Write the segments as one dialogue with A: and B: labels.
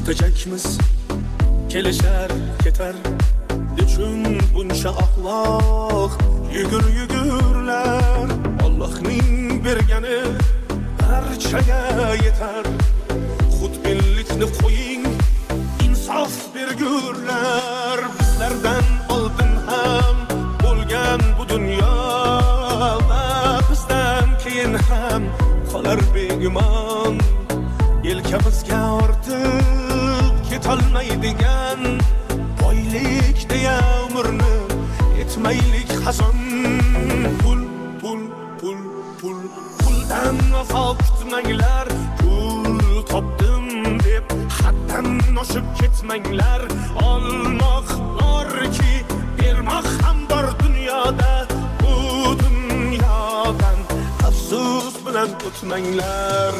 A: Ketecekmiz, kelişer, keter. Nechun buncha axloq yugurlar. Allohning bergani barchaga yetar. Xudbinlikni qo'ying, insof bergurlar. Bizlardan oldin ham bo'lgan bu dunyoda, bizdan keyin ham qolar begumon. Yelkamizga ortib ketolmaydigan boylik deya umrni etmaylik hazon. Pul, pul, pul, pul, puldan vafo kutmanglar. Pul topdim deb haddan oshib ketmanglar. Olmoq borki, bermoq ham bor dunyoda. Bu dunyodan afsus bilan o'tmanglar.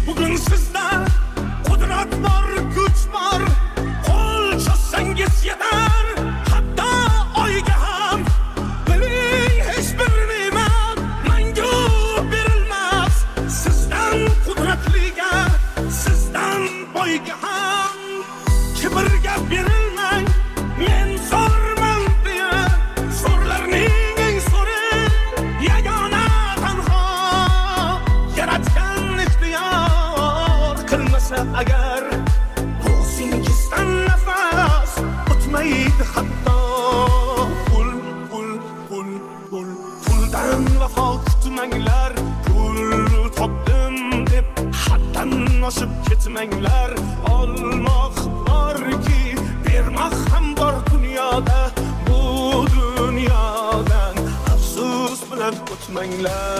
A: Bugün sizde kudret var, güç var. Kol çözsengiz yeter. Hatta oyga ham biling hiçbir nimet mangu berilmez. Sizden kudretliga, sizden boyga ham kibrga berilmang. Men zo'rman deya zo'rlarning eng zo'ri yagona tanho yaratgan ixtiyor qilmasa agar o'zingizdan nafas o'tmaydi hatto. Pul, pul, pul, pul, puldan vafo kutmanglar. Pul topdim deb haddan oshib ketmanglar. Olmoq borki, bermoq ham bor dunyoda. Bu dunyodan afsus bilan o'tmanglar.